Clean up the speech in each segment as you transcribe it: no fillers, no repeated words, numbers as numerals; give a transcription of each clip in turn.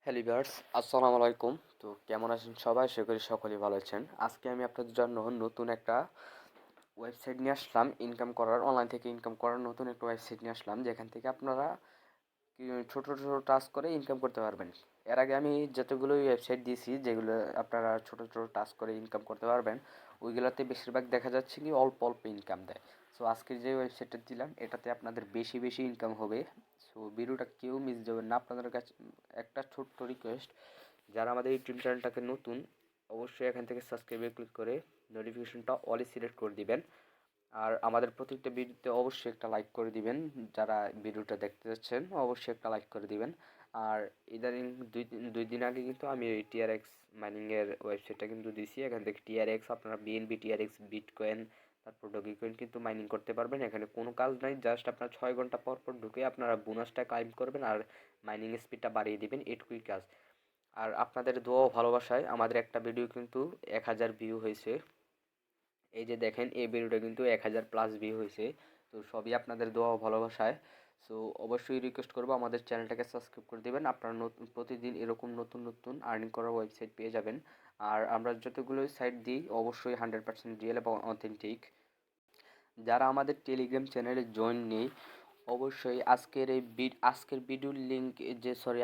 Hello viewers, আসসালামু আলাইকুম। তো কেমন আছেন সবাই? আশা করি সকলেই ভালো আছেন। আজকে আমি আপনাদের জন্য নতুন একটা ওয়েবসাইট নিয়ে আসলাম, অনলাইন থেকে ইনকাম করার নতুন একটা ওয়েবসাইট নিয়ে আসলাম, যেখান থেকে আপনারা ছোট ছোট টাস্ক করে ইনকাম করতে পারবেন। এর আগে আমি যতগুলো ওয়েবসাইট দিয়েছি, যেগুলো আপনারা ছোট ছোট টাস্ক করে ইনকাম করতে পারবেন, ওইগুলোতে বেশিরভাগ দেখা যাচ্ছে কি অল্প অল্প ইনকাম দেয়। সো আজকের যে ওয়েবসাইটটা দিলাম, এটাতে আপনাদের বেশি বেশি ইনকাম হবে। সো ভিডিওটা কেউ মিস দেবেন না। আপনাদের কাছে একটা ছোট্ট রিকোয়েস্ট, যারা আমাদের ইউটিউব চ্যানেলটাকে নতুন, অবশ্যই এখান থেকে সাবস্ক্রাইবে ক্লিক করে নোটিফিকেশনটা অলে সিলেক্ট করে দিবেন। আর আমাদের প্রত্যেকটা ভিডিওতে অবশ্যই একটা লাইক করে দিবেন। যারা ভিডিওটা দেখতে যাচ্ছেন অবশ্যই একটা লাইক করে দিবেন। আর ইদানিং দুই দিন আগে কিন্তু আমি ওই টিআরএক্স মাইনিংয়ের ওয়েবসাইটটা কিন্তু দিছি। এখান থেকে টিআরএক্স আপনারা বিএনবি টিআরএক্স বিটকয়েন তারপর ডগি কয়েন কিন্তু মাইনিং করতে পারবেন। এখানে কোনো কাজ নাই, জাস্ট আপনার 6 ঘন্টা পর পর ঢুকে আপনারা বোনাসটা ক্লাইম করবেন আর মাইনিং স্পিডটা বাড়িয়ে দিবেন, এটুকুই কাজ। আর আপনাদের দোয়া ও ভালোবাসায় আমাদের একটা ভিডিও কিন্তু 1000 ভিউ হয়েছে। এই যে দেখেন, এই ভিডিওটা কিন্তু 1000+ ভিউ হয়েছে। তো সবই আপনাদের দোয়া ও ভালোবাসায়। সো অবশ্যই রিকোয়েস্ট করবো আমাদের চ্যানেলটাকে সাবস্ক্রাইব করে দেবেন। আপনারা নতুন প্রতিদিন এরকম নতুন নতুন আর্নিং করার ওয়েবসাইট পেয়ে যাবেন। আর আমরা যতগুলো সাইট দিই অবশ্যই 100% রিয়েল এবং অথেন্টিক। যারা আমাদের টেলিগ্রাম চ্যানেলে জয়েন নেই, অবশ্যই আজকের ভিডিওর লিঙ্ক,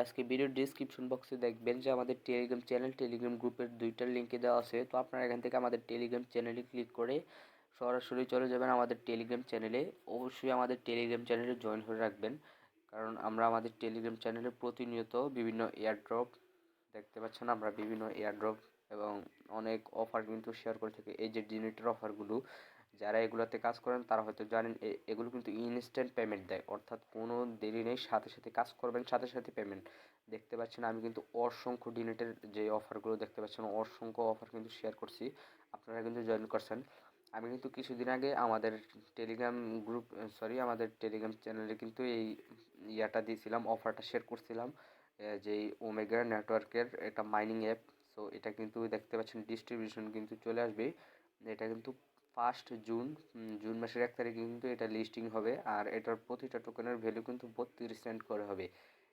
আজকের ভিডিওর ডিসক্রিপশন বক্সে দেখবেন যে আমাদের টেলিগ্রাম চ্যানেল টেলিগ্রাম গ্রুপের দুইটার লিঙ্কে দেওয়া আছে। তো আপনারা এখান থেকে আমাদের টেলিগ্রাম চ্যানেলে ক্লিক করে সরাসরি চলে যাবেন আমাদের টেলিগ্রাম চ্যানেলে। অবশ্যই আমাদের টেলিগ্রাম চ্যানেলে জয়েন করে রাখবেন, কারণ আমরা আমাদের টেলিগ্রাম চ্যানেলে প্রতিনিয়ত বিভিন্ন এয়ারড্রপ দেখতে পাচ্ছেন, আমরা বিভিন্ন এয়ারড্রপ এবং অনেক অফার কিন্তু শেয়ার করে থাকি। এই যে ডিনেটের অফারগুলো, যারা এগুলোতে কাজ করেন তারা হয়তো জানেন, এগুলো কিন্তু ইনস্ট্যান্ট পেমেন্ট দেয়, অর্থাৎ কোনো দেরি নেই, সাথে সাথে কাজ করবেন, সাথে সাথে পেমেন্ট। দেখতে পাচ্ছেন আমি কিন্তু অসংখ্য ডিনেটের যে অফারগুলো দেখতে পাচ্ছেন, অসংখ্য অফার কিন্তু শেয়ার করছি, আপনারা কিন্তু জয়েন করছেন। আমি কিন্তু কিছুদিন আগে আমাদের টেলিগ্রাম গ্রুপ আমাদের টেলিগ্রাম চ্যানেলে কিন্তু এই ইয়াটা দিয়েছিলাম, অফারটা শেয়ার করছিলাম, যে ওমেগা নেটওয়ার্কের এটা মাইনিং অ্যাপ। সো এটা কিন্তু দেখতে পাচ্ছেন ডিস্ট্রিবিউশন কিন্তু চলে আসবে। এটা কিন্তু 1 জুন, জুন মাসের 1 তারিখে কিন্তু এটা লিস্টিং হবে। আর এটার প্রতিটা টোকেনের ভ্যালু কিন্তু 32 সেন্ট করে হবে।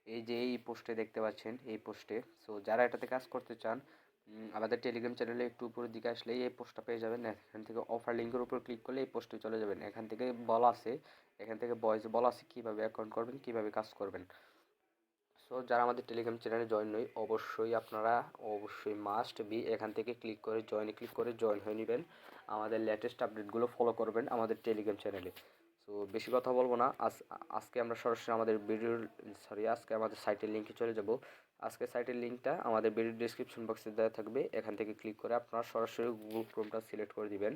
এই যে এই পোস্টে দেখতে পাচ্ছেন, এই পোস্টে। সো যারা এটাতে কাজ করতে চান, আমাদের টেলিগ্রাম চ্যানেলে একটু উপরের দিকে আসলেই এই পোস্টটা পেয়ে যাবেন। এখান থেকে অফার লিঙ্কের উপর ক্লিক করলে এই পোস্টে চলে যাবেন। এখান থেকে বলা আছে, এখান থেকে ভয়েস বলা আছে কীভাবে অ্যাকাউন্ট করবেন, কীভাবে কাজ করবেন। সো যারা আমাদের টেলিগ্রাম চ্যানেলে জয়েন নই, অবশ্যই মাস্ট বি এখান থেকে ক্লিক করে জয়েন হয়ে নেবেন। আমাদের লেটেস্ট আপডেটগুলো ফলো করবেন আমাদের টেলিগ্রাম চ্যানেলে। সো বেশি কথা বলবো না, আজকে আমরা সরাসরি আজকে আমাদের সাইটের লিঙ্কে চলে যাব। আজকে সাইটের লিঙ্কটা আমাদের ভিডিও ডিসক্রিপশন বক্সে দেওয়া থাকবে। এখান থেকে ক্লিক করে আপনারা সরাসরি গুগল ক্রোমটা সিলেক্ট করে দিবেন।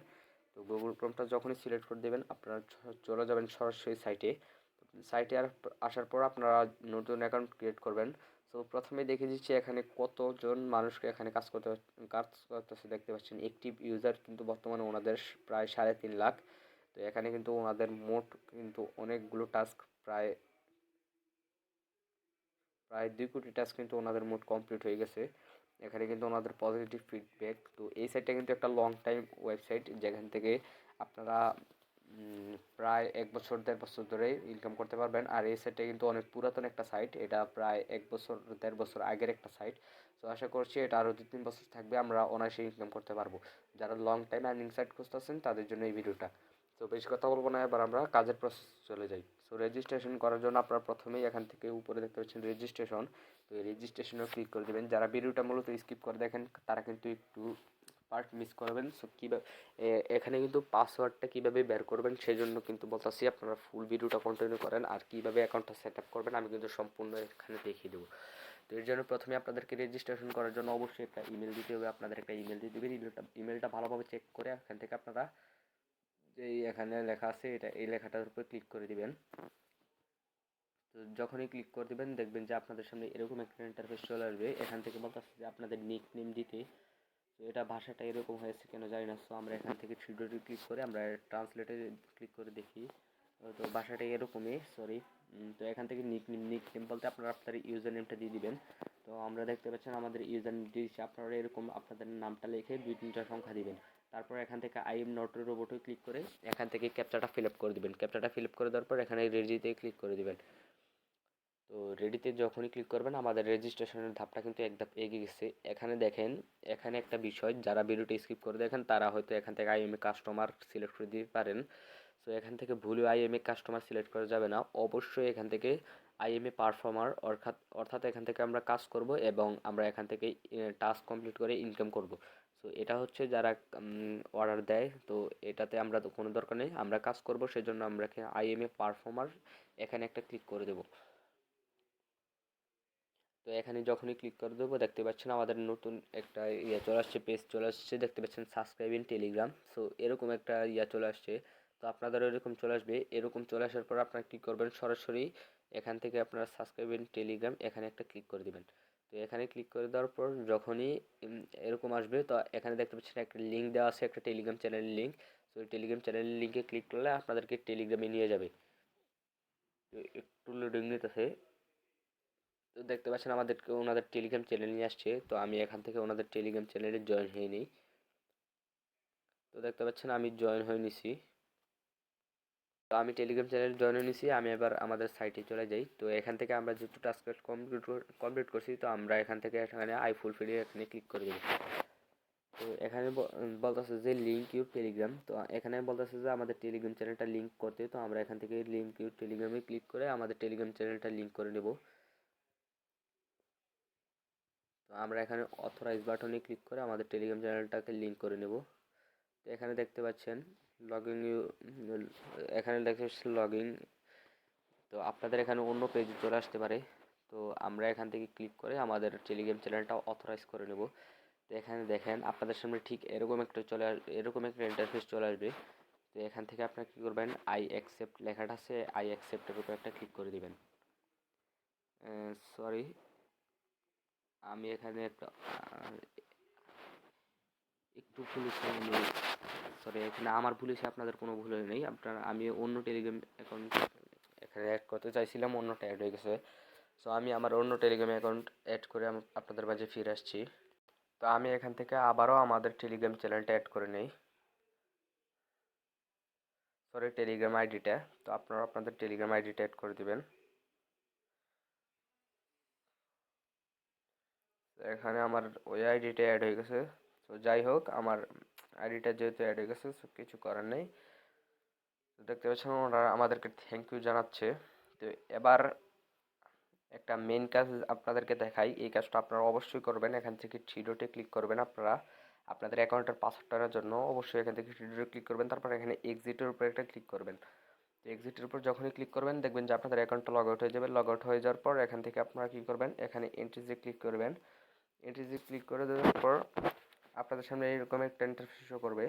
তো গুগল ক্রোমটা যখনই সিলেক্ট করে দেবেন, আপনারা চলে যাবেন সরাসরি সাইটে আসার পর আপনারা নতুন অ্যাকাউন্ট ক্রিয়েট করবেন। সো প্রথমে দেখে দিচ্ছি এখানে কতজন মানুষকে এখানে কাজ করতেছে দেখতে পাচ্ছেন। অ্যাক্টিভ ইউজার কিন্তু বর্তমানে ওনাদের প্রায় 3.5 লাখ। তো এখানে কিন্তু ওনাদের মোট কিন্তু অনেকগুলো টাস্ক, প্রায় প্রায় 2 কোটি টাস্ক কিন্তু ওনাদের মোট কমপ্লিট হয়ে গেছে। এখানে কিন্তু ওনাদের পজিটিভ ফিডব্যাক। তো এই সাইটটা কিন্তু একটা লং টাইম ওয়েবসাইট, যেখান থেকে আপনারা প্রায় 1 বছর 1.5 বছর ধরে ইনকাম করতে পারবেন। আর এই সাইটটা কিন্তু অনেক পুরাতন একটা সাইট, এটা প্রায় 1 বছর 1.5 বছর আগের একটা সাইট। তো আশা করছি এটা আরও 2-3 বছর থাকবে, আমরা অনায়াসে ইনকাম করতে পারবো। যারা লং টাইম আর্নিং সাইট খুঁজতেছেন তাদের জন্য এই ভিডিওটা। তো বেশি কথা বলবো না, এবার আমরা কাজের প্রসেস চলে যাই। সো রেজিস্ট্রেশন করার জন্য আপনারা প্রথমেই এখান থেকে উপরে দেখতে পাচ্ছেন রেজিস্ট্রেশন। তো এই রেজিস্ট্রেশনে ক্লিক করে দেবেন। যারা ভিডিওটা মূলত স্কিপ করে দেখেন তারা কিন্তু একটু পার্ট মিস করবেন। সো কীভাবে এখানে কিন্তু পাসওয়ার্ডটা কীভাবে বের করবেন সেজন্য কিন্তু বলতেছি, আপনারা ফুল ভিডিওটা কন্টিনিউ করেন। আর কীভাবে অ্যাকাউন্টটা সেট আপ করবেন আমি কিন্তু সম্পূর্ণ এখানে দেখিয়ে দেবো। তো এর জন্য প্রথমে আপনাদেরকে রেজিস্ট্রেশন করার জন্য অবশ্যই একটা ইমেল দিতে হবে। আপনাদের একটা ইমেল দিয়ে দেবেন। ইমেলটা ভালোভাবে চেক করে এখান থেকে আপনারা যে এখানে লেখা আছে, এই লেখাটার উপর ক্লিক করে দিবেন। তো যখনই ক্লিক করে দেবেন দেখবেন যে আপনাদের সামনে এরকম একটা ইন্টারফেস চলে আসবে। এখান থেকে বলতেছে যে আপনাদের নিক নেম দিতে। তো এটা ভাষাটা এরকম হয়েছে কেন জানি না। সো আমরা এখান থেকে থ্রি ক্লিক করে আমরা ট্রান্সলেটে ক্লিক করে দেখি। তো ভাষাটা এরকমই, সরি। তো এখান থেকে নিক নেম বলতে আপনারা আপনার ইউজার নেমটা দিয়ে দিবেন। তো আমরা দেখতে পাচ্ছেন আমাদের ইউজার নেম দিয়েছি। আপনারা এরকম আপনাদের নামটা লিখে 2-3টা সংখ্যা দিবেন। তারপর এখান থেকে আই এম নট এ রোবটে ক্লিক করে এখান থেকে ক্যাপচাটা ফিল আপ করে দিবেন। ক্যাপচাটা ফিল আপ করে দেওয়ার পর এখানে রেজিতে ক্লিক করে দিবেন। তো রেডিতে যখনই ক্লিক করবেন আমাদের রেজিস্ট্রেশনের ধাপটা কিন্তু এক ধাপ এগিয়ে গেছে। এখানে দেখেন, এখানে একটা বিষয়, যারা ভিডিওটি স্কিপ করে দেখেন তারা হয়তো এখান থেকে আইএমএ কাস্টমার সিলেক্ট করে দিতে পারেন। সো এখান থেকে ভুলেও আইএমএ কাস্টমার সিলেক্ট করা যাবে না, অবশ্যই এখান থেকে আইএমএ পারফর্মার অর্থাৎ এখান থেকে আমরা কাজ করব এবং আমরা এখান থেকে টাস্ক কমপ্লিট করে ইনকাম করব। সো এটা হচ্ছে যারা অর্ডার দেয়, তো এটাতে আমরা তো কোনো দরকার নেই, আমরা কাজ করব সেজন্য আমরা আইএমএ পারফর্মার এখানে একটা ক্লিক করে দেবো। তো এখানে যখনই ক্লিক করে দেবো দেখতে পাচ্ছেন আমাদের নতুন একটা চলে আসছে, পেজ চলে আসছে, দেখতে পাচ্ছেন সাবস্ক্রাইব ইন টেলিগ্রাম। সো এরকম একটা চলে আসছে। তো আপনাদের এরকম চলে আসবে। এরকম চলে আসার পর আপনারা কী করবেন, সরাসরি এখান থেকে আপনারা সাবস্ক্রাইব ইন টেলিগ্রাম এখানে একটা ক্লিক করে দিবেন। তো এখানে ক্লিক করে দেওয়ার পর যখনই এরকম আসবে, তো এখানে দেখতে পাচ্ছেন একটা লিঙ্ক দেওয়া আছে, একটা টেলিগ্রাম চ্যানেলের লিঙ্ক। তো এই টেলিগ্রাম চ্যানেলের লিঙ্কে ক্লিক করলে আপনাদেরকে টেলিগ্রামে নিয়ে যাবে। তো একটু লোডিং নিতেছে। তো দেখতে পাচ্ছেন আমাদেরকে ওনাদের টেলিগ্রাম চ্যানেল নিয়ে আসছে। তো আমি এখান থেকে ওনাদের টেলিগ্রাম চ্যানেলে জয়েন হয়ে নিই। তো দেখতে পাচ্ছেন আমি জয়েন হয়ে নিছি। তো আমি টেলিগ্রাম চ্যানেল জয়েন হয়ে নিছি। আমি এবার আমাদের সাইটে চলে যাই। তো এখান থেকে আমরা যেহেতু টাস্ক কমপ্লিট করছি, তো আমরা এখান থেকে এখানে আই ফুলফিল এখানে ক্লিক করে দেবো। তো এখানে বলতেছে যে লিঙ্ক ইউর টেলিগ্রাম। তো এখানে বলতেছে যে আমাদের টেলিগ্রাম চ্যানেলটা লিঙ্ক করতে। তো আমরা এখান থেকে লিঙ্ক ইউর টেলিগ্রামে ক্লিক করে আমাদের টেলিগ্রাম চ্যানেলটা লিঙ্ক করে নেব। তো আমরা এখানে অথরাইজ বাটনে ক্লিক করে আমাদের টেলিগ্রাম চ্যানেলটাকে লিঙ্ক করে নেব। তো এখানে দেখতে পাচ্ছেন লগইন এখানে দেখতে পাচ্ছেন লগইন। তো আপনাদের এখানে অন্য পেজে চলে আসতে পারে। তো আমরা এখান থেকে ক্লিক করে আমাদের টেলিগ্রাম চ্যানেলটা অথরাইজ করে নেব। তো এখানে দেখেন আপনাদের সামনে ঠিক এরকম একটা ইন্টারফেস চলে আসবে। তো এখান থেকে আপনারা কী করবেন, আই অ্যাকসেপ্ট লেখাটা আছে, আই অ্যাকসেপ্টের উপর একটা ক্লিক করে দিবেন। সরি, আমি এখানে একটা একটু ভুল হচ্ছে, সরি এখানে আমার ভুল হয়েছে, আপনাদের কোনো ভুল হয় নেই। আমি অন্য টেলিগ্রাম অ্যাকাউন্ট এখানে অ্যাড করতে চাইছিলাম, অন্যটা অ্যাড হয়ে গেছে। সো আমি আমার অন্য টেলিগ্রাম অ্যাকাউন্ট অ্যাড করে আপনাদের মাঝে ফিরে আসছি। তো আমি এখান থেকে আবারও আমাদের টেলিগ্রাম চ্যানেলটা অ্যাড করে নেই, সরি টেলিগ্রাম আইডিটা। তো আপনারা আপনাদের টেলিগ্রাম আইডিটা অ্যাড করে দিবেন। এখানে আমার ওই আইডিটা অ্যাড হয়ে গেছে। তো যাই হোক, আমার আইডিটা যেহেতু অ্যাড হয়ে গেছে কিছু করার নেই। তো দেখতে পাচ্ছেন ওরা আমাদেরকে থ্যাংক ইউ জানাচ্ছে। তো এবার একটা মেন কাজ আপনাদেরকে দেখাই, এই কাজটা আপনারা অবশ্যই করবেন। এখান থেকে থ্রি ডটে ক্লিক করবেন, আপনারা আপনাদের অ্যাকাউন্টের পাসওয়ার্ড টানার জন্য অবশ্যই এখান থেকে থ্রি ডটে ক্লিক করবেন। তারপর এখানে এক্সিটের উপর একটা ক্লিক করবেন। তো এক্সিটের উপর যখনই ক্লিক করবেন দেখবেন যে আপনাদের অ্যাকাউন্টটা লগ আউট হয়ে যাবে। লগ আউট হয়ে যাওয়ার পর এখান থেকে আপনারা কী করবেন, এখানে এন্ট্রিজে ক্লিক করবেন। এন্ট্রিজে ক্লিক করে দেওয়ার পর আপনাদের সামনে এরকম একটা ইন্টারফেস শো করবে।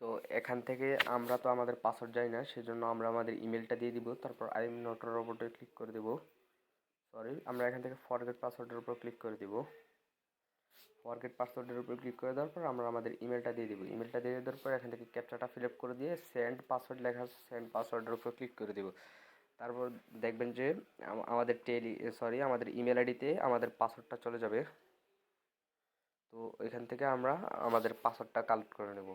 তো এখান থেকে আমরা তো আমাদের পাসওয়ার্ড জানি না, সেজন্য আমরা আমাদের ইমেলটা দিয়ে দিব। তারপর আই এম নট এর উপরে ক্লিক করে দেব। সরি, আমরা এখান থেকে ফরগেট পাসওয়ার্ডের উপর ক্লিক করে দিব। ফরগেট পাসওয়ার্ডের উপর ক্লিক করে দেওয়ার পর আমরা আমাদের ইমেলটা দিয়ে দিব। ইমেলটা দিয়ে দেওয়ার পর এখান থেকে ক্যাপচাটা ফিল আপ করে দিয়ে সেন্ড পাসওয়ার্ড লেখা আছে, সেন্ড পাসওয়ার্ডের উপর ক্লিক করে দিব। তারপর দেখবেন যে আমাদের আমাদের ইমেল আইডিতে আমাদের পাসওয়ার্ডটা চলে যাবে। তো এখান থেকে আমরা আমাদের পাসওয়ার্ডটা কালেক্ট করে নেব।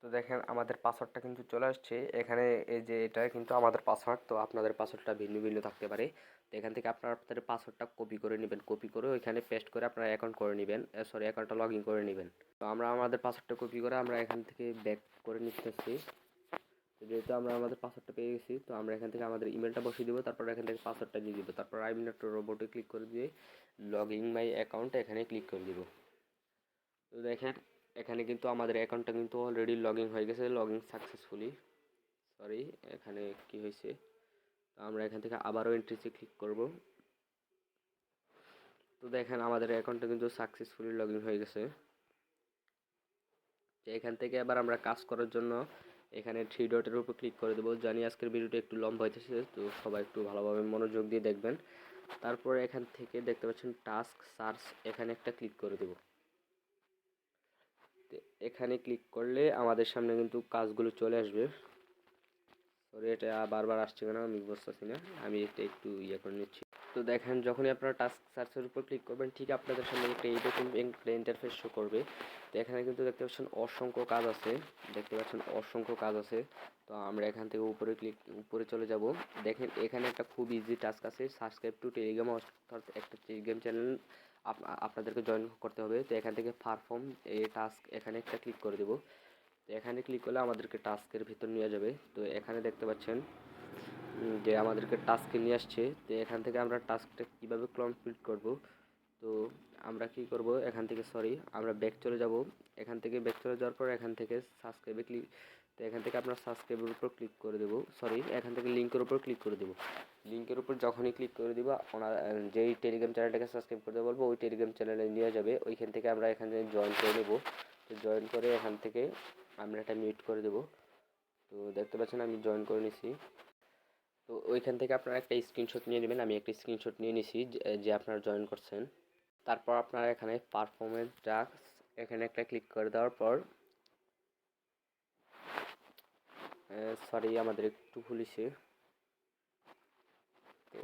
তো দেখেন আমাদের পাসওয়ার্ডটা কিন্তু চলে আসছে এখানে। এই যে এটা কিন্তু আমাদের পাসওয়ার্ড। তো আপনাদের পাসওয়ার্ডটা ভিন্ন ভিন্ন থাকতে পারে। তো এখান থেকে আপনারা আপনাদের পাসওয়ার্ডটা কপি করে নেবেন, কপি করে ওইখানে পেস্ট করে আপনারা অ্যাকাউন্ট করে নেবেন, অ্যাকাউন্টটা লগ ইন করে নেবেন। তো আমরা আমাদের পাসওয়ার্ডটা কপি করে আমরা এখান থেকে ব্যাক করে নিতেছি। তো যেহেতু আমরা আমাদের পাসওয়ার্ডটা পেয়ে গেছি, তো আমরা এখান থেকে আমাদের ইমেলটা বসিয়ে দেবো। তারপর এখান থেকে পাসওয়ার্ডটা দিয়ে দিব। তারপর আই মিন একটা রোবটে ক্লিক করে দিয়ে লগ ইন মাই অ্যাকাউন্ট এখানে ক্লিক করে দিব। তো দেখেন এখানে কিন্তু আমাদের অ্যাকাউন্টটা কিন্তু অলরেডি লগ ইন হয়ে গেছে, লগ ইন সাকসেসফুলি। সরি, এখানে কি হয়েছে, তো আমরা এখান থেকে আবারও এন্ট্রিতে ক্লিক করব। তো দেখেন আমাদের অ্যাকাউন্টটা কিন্তু সাকসেসফুলি লগ ইন হয়ে গেছে। তো এখান থেকে আবার আমরা কাজ করার জন্য এখানে থ্রি ডটের উপর ক্লিক করে দেবো। জানি আজকের ভিডিওটা একটু লম্বা হইতেছে, তো সবাই একটু ভালোভাবে মনোযোগ দিয়ে দেখবেন। তারপর এখান থেকে দেখতে পাচ্ছেন টাস্ক সার্চ, এখানে একটা ক্লিক করে দেবো। এখানে ক্লিক করলে আমাদের সামনে কিন্তু কাজগুলো চলে আসবে। সরি, এটা বারবার আসছে কেন আমি বুঝতেছি না, আমি এটা একটু ইয়ে করে নিচ্ছি। তো দেখেন, যখনই আপনারা টাস্ক সার্চের উপর ক্লিক করবেন ঠিক আপনাদের সামনে একটা এইরকম একটা ইন্টারফেস শো করবে। তো এখানে কিন্তু দেখতে পাচ্ছেন অসংখ্য কাজ আছে, দেখতে পাচ্ছেন অসংখ্য কাজ আছে। তো আমরা এখান থেকে উপরে চলে যাব। দেখেন এখানে একটা খুব ইজি টাস্ক আছে, সাবস্ক্রাইব টু টেলিগ্রাম, অর্থাৎ একটা টেলিগ্রাম চ্যানেল আপনাদেরকে জয়েন করতে হবে। তো এখান থেকে পারফর্ম এই টাস্ক এখানে একটা ক্লিক করে দেবো। তো এখানে ক্লিক করলে আমাদেরকে টাস্কের ভিতর নিয়ে যাবে। তো এখানে দেখতে পাচ্ছেন যে আমাদেরকে টাস্কে নিয়ে আসছে। তো এখান থেকে আমরা টাস্কটা কীভাবে কমপ্লিট করব, তো আমরা কি করব, এখান থেকে আমরা ব্যাক চলে যাব। এখান থেকে ব্যাক চলে যাওয়ার পর এখান থেকে সাবস্ক্রাইবে ক্লিক, তো এখান থেকে আপনার সাবস্ক্রাইবের উপর ক্লিক করে দেবো, এখান থেকে লিঙ্কের উপর ক্লিক করে দেবো। লিঙ্কের উপর যখনই ক্লিক করে দিব, ওনার যেই টেলিগ্রাম চ্যানেলটাকে সাবস্ক্রাইব করতে বলবো ওই টেলিগ্রাম চ্যানেলে নিয়ে যাবে। ওইখান থেকে আমরা এখানে জয়েন করে নেব। তো জয়েন করে এখান থেকে আমরা এটা মিউট করে দেবো। তো দেখতে পাচ্ছেন আমি জয়েন করে নিছি। তো ওইখান থেকে আপনারা একটা স্ক্রিনশট নিয়ে নেবেন। আমি একটা স্ক্রিনশট নিয়ে নিছি যে আপনারা জয়েন করছেন। তারপর আপনারা এখানে পারফরমেন্স টাস্ক এখানে একটা ক্লিক করে দেওয়ার পর আমাদের একটু ভুল হয়েছে। তো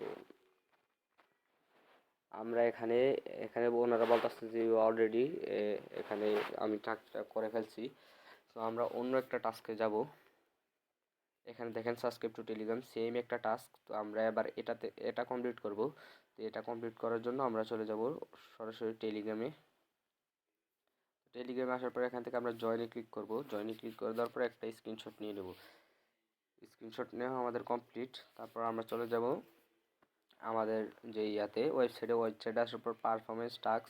আমরা এখানে এখানে ওনারা বলতেছে যে অলরেডি এখানে আমি টাস্কটা করে ফেলছি। তো আমরা অন্য একটা টাস্কে যাব। এখানে দেখেন সাবস্ক্রাইব টু টেলিগ্রাম, সেম একটা টাস্ক। তো আমরা এবার এটা কমপ্লিট করব। তো এটা কমপ্লিট করার জন্য আমরা চলে যাব সরাসরি টেলিগ্রামে। টেলিগ্রামে আসার পর এখান থেকে আমরা জয়েনে ক্লিক করব। জয়েনে ক্লিক করে দেওয়ার পর একটা স্ক্রিনশট নিয়ে নেব। স্ক্রিনশট নেওয়া আমাদের কমপ্লিট। তারপর আমরা চলে যাব আমাদের যে ওয়েবসাইটে আসার পর পারফরমেন্স টাস্ক,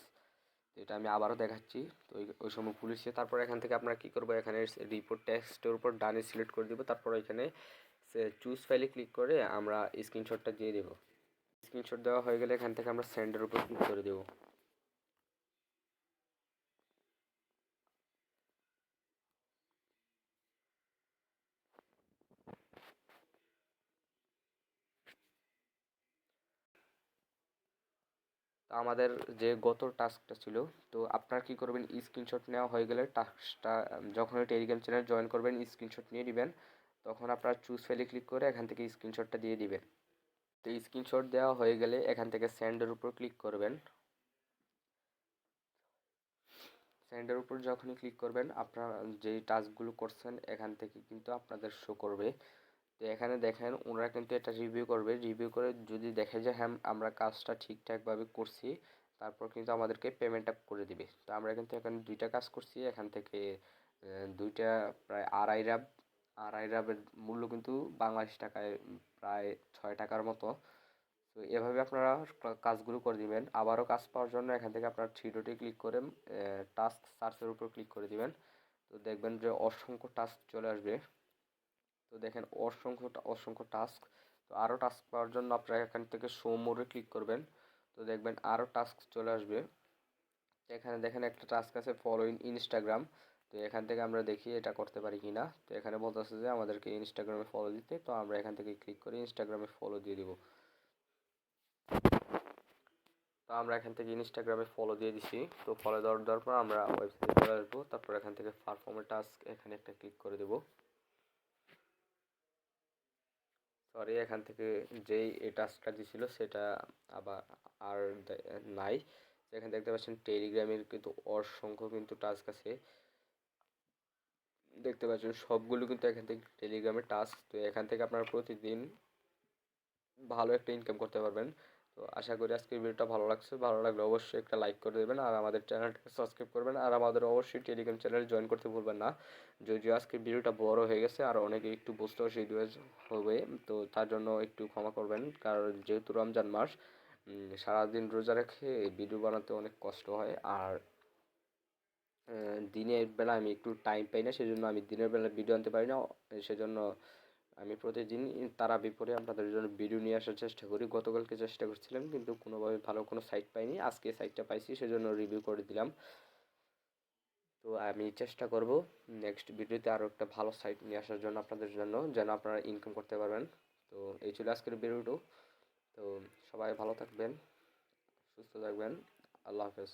এটা আমি আবারও দেখাচ্ছি। তো ওই সময় পুলিশে, তারপর এখান থেকে আমরা কি করব, এখানে রিপোর্ট টেক্সটের উপর ডানে সিলেক্ট করে দিব। তারপর এখানে চুজ ফাইলে ক্লিক করে আমরা স্ক্রিনশটটা দিয়ে দেব। স্ক্রিনশট দেওয়া হয়ে গেলে এখান থেকে আমরা সেন্ডের উপর ক্লিক করে দেব। তো আমাদের যে গত টাস্কটা ছিল, তো আপনারা কি করবেন, স্ক্রিনশট নেওয়া হয়ে গেলে টাস্কটা যখন টেলিগ্রাম চ্যানেল জয়েন করবেন স্ক্রিনশট নিয়ে নেবেন। তখন আপনারা চুজ ফাইলে ক্লিক করে এখান থেকে স্ক্রিনশটটা দিয়ে দিবেন। তো স্ক্রিনশট দেওয়া হয়ে গেলে এখান থেকে সেন্ডের উপর ক্লিক করবেন। সেন্ডের উপর যখনই ক্লিক করবেন আপনারা যেই টাস্কগুলো করছেন এখান থেকে কিন্তু আপনাদের শো করবে। তো এখানে দেখেন ওনারা কিন্তু এটা রিভিউ করবে, রিভিউ করে যদি দেখে যে হ্যাঁ আমরা কাজটা ঠিকঠাকভাবে করছি, তারপর কিন্তু আমাদেরকে পেমেন্টটা করে দিবে। তো আমরা কিন্তু এখানে দুইটা কাজ করছি, এখান থেকে দুইটা প্রায় আড়াই রাবের মূল্য কিন্তু বাংলাদেশ টাকায় প্রায় 6 টাকার মতো। তো এভাবে আপনারা কাজগুলো করে দিবেন। আবারও কাজ পাওয়ার জন্য এখান থেকে আপনার থ্রি ডটে ক্লিক করে টাস্ক সার্চের উপর ক্লিক করে দিবেন। তো দেখবেন যে অসংখ্য টাস্ক চলে আসবে। তো দেখেন অসংখ্য টাস্ক। তো আরও টাস্ক পাওয়ার জন্য আপনারা এখান থেকে শো মোরে ক্লিক করবেন। তো দেখবেন আরও টাস্ক চলে আসবে। এখানে দেখেন একটা টাস্ক আছে ফলো ইনস্টাগ্রাম। তো এখান থেকে আমরা দেখি এটা করতে পারি কি না। তো এখানে বলতেছে যে আমাদেরকে ইনস্টাগ্রামে ফলো দিতে, তো আমরা এখান থেকে ক্লিক করে ইনস্টাগ্রামে ফলো দিয়ে দিব। তো আমরা এখান থেকে ইনস্টাগ্রামে ফলো দিয়ে দিছি। তো ফলো দেওয়ার পর আমরা ওয়েবসাইটে চলে আসবো। তারপর এখান থেকে পারফর্ম টাস্ক এখানে একটা ক্লিক করে দেব। এখান থেকে যেই এই টাস্কটা দিছিল সেটা আবার আর নাই। এখানে দেখতে পাচ্ছেন টেলিগ্রামের কিন্তু অসংখ্য কিন্তু টাস্ক আছে, দেখতে পাচ্ছেন সবগুলো কিন্তু এখান থেকে টেলিগ্রামের টাস্ক। তো এখান থেকে আপনারা প্রতিদিন ভালো একটা ইনকাম করতে পারবেন। তো আশা করি আজকের ভিডিওটা ভালো লাগছে, ভালো লাগলে অবশ্যই একটা লাইক করে দেবেন আর আমাদের চ্যানেলটাকে সাবস্ক্রাইব করবেন আর আমাদের অবশ্যই টেলিগ্রাম চ্যানেলে জয়েন করতে ভুলবেন না। যদিও আজকের ভিডিওটা বড় হয়ে গেছে আর অনেকে একটু বুঝতে অসুবিধা হবে, তো তার জন্য একটু ক্ষমা করবেন। কারণ যেহেতু রমজান মাস, সারাদিন রোজা রেখে ভিডিও বানাতে অনেক কষ্ট হয়। আর দিনের বেলা আমি একটু টাইম পাই না, সেজন্য আমি দিনের বেলা ভিডিও আনতে পারি না। সেজন্য আমি প্রতিদিন তারাবির পরে আপনাদের জন্য ভিডিও নিয়ে আসার চেষ্টা করি। গতকালকে চেষ্টা করছিলাম কিন্তু কোনোভাবে ভালো কোনো সাইট পাইনি, আজকে সাইটটা পাইছি সেজন্য রিভিউ করে দিলাম। তো আমি চেষ্টা করব নেক্সট ভিডিওতে আরও একটা ভালো সাইট নিয়ে আসার জন্য আপনাদের জন্য, যেন আপনারা ইনকাম করতে পারবেন। তো এই ছিল আজকের ভিডিওটা। তো সবাই ভালো থাকবেন, সুস্থ থাকবেন। আল্লাহ হাফেজ।